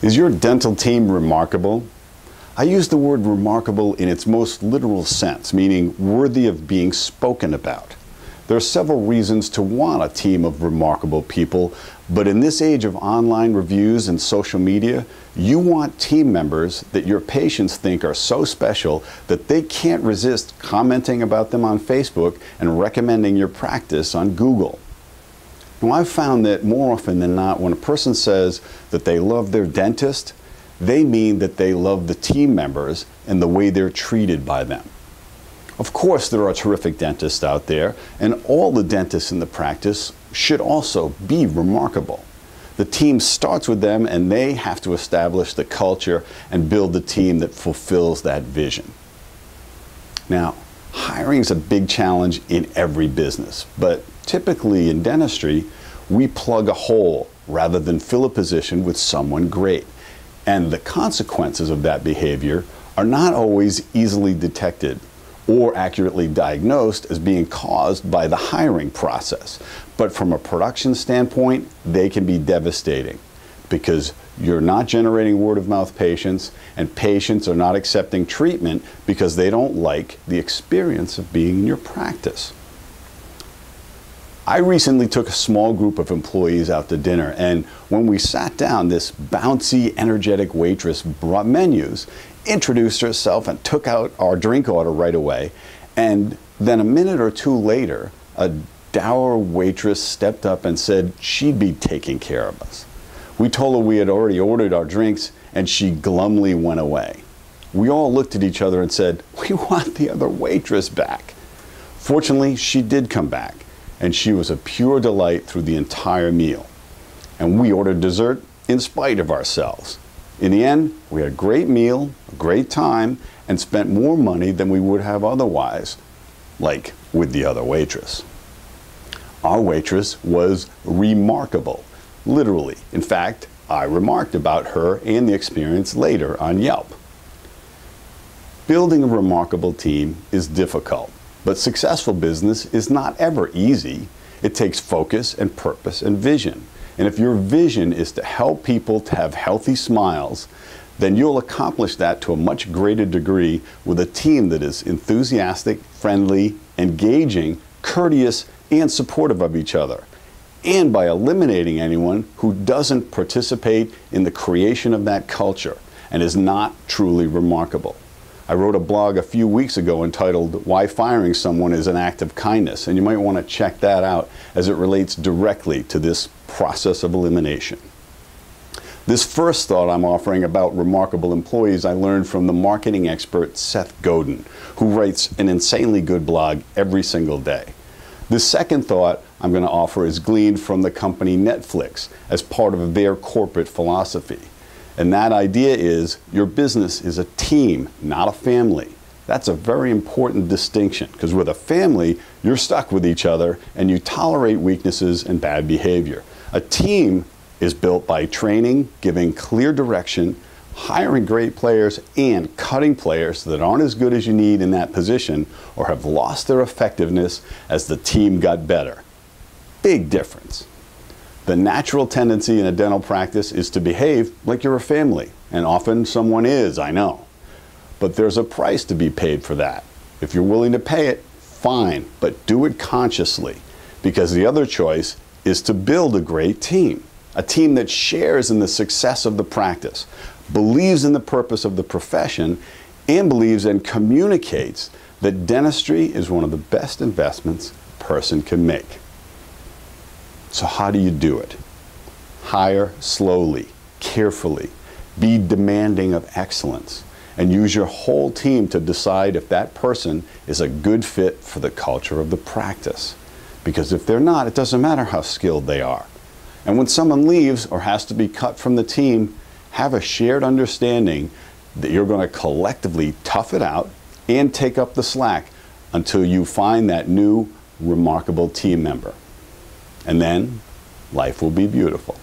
Is your dental team remarkable? I use the word remarkable in its most literal sense, meaning worthy of being spoken about. There are several reasons to want a team of remarkable people, but in this age of online reviews and social media, you want team members that your patients think are so special that they can't resist commenting about them on Facebook and recommending your practice on Google. Now, I've found that more often than not, when a person says that they love their dentist, they mean that they love the team members and the way they're treated by them. Of course, there are terrific dentists out there, and all the dentists in the practice should also be remarkable. The team starts with them, and they have to establish the culture and build the team that fulfills that vision. Now, hiring is a big challenge in every business, but typically in dentistry, we plug a hole rather than fill a position with someone great. And the consequences of that behavior are not always easily detected or accurately diagnosed as being caused by the hiring process. But from a production standpoint, they can be devastating because you're not generating word-of-mouth patients, and patients are not accepting treatment because they don't like the experience of being in your practice. I recently took a small group of employees out to dinner, and when we sat down, this bouncy, energetic waitress brought menus, introduced herself, and took out our drink order right away. And then a minute or two later, a dour waitress stepped up and said she'd be taking care of us. We told her we had already ordered our drinks, and she glumly went away. We all looked at each other and said, "We want the other waitress back." Fortunately, she did come back, and she was a pure delight through the entire meal. And we ordered dessert in spite of ourselves. In the end, we had a great meal, a great time, and spent more money than we would have otherwise, like with the other waitress. Our waitress was remarkable, literally. In fact, I remarked about her and the experience later on Yelp. Building a remarkable team is difficult, but successful business is not ever easy. It takes focus and purpose and vision. And if your vision is to help people to have healthy smiles, then you'll accomplish that to a much greater degree with a team that is enthusiastic, friendly, engaging, courteous, and supportive of each other. And by eliminating anyone who doesn't participate in the creation of that culture and is not truly remarkable. I wrote a blog a few weeks ago entitled "Why Firing Someone is an Act of Kindness," and you might want to check that out as it relates directly to this process of elimination. This first thought I'm offering about remarkable employees I learned from the marketing expert Seth Godin, who writes an insanely good blog every single day. The second thought I'm going to offer is gleaned from the company Netflix as part of their corporate philosophy. And that idea is your business is a team, not a family. That's a very important distinction, because with a family, you're stuck with each other and you tolerate weaknesses and bad behavior. A team is built by training, giving clear direction, hiring great players, and cutting players that aren't as good as you need in that position or have lost their effectiveness as the team got better. Big difference. The natural tendency in a dental practice is to behave like you're a family, and often someone is, I know. But there's a price to be paid for that. If you're willing to pay it, fine, but do it consciously, because the other choice is to build a great team, a team that shares in the success of the practice, believes in the purpose of the profession, and believes and communicates that dentistry is one of the best investments a person can make. So how do you do it? Hire slowly, carefully, be demanding of excellence, and use your whole team to decide if that person is a good fit for the culture of the practice. Because if they're not, it doesn't matter how skilled they are. And when someone leaves or has to be cut from the team, have a shared understanding that you're going to collectively tough it out and take up the slack until you find that new, remarkable team member. And then life will be beautiful.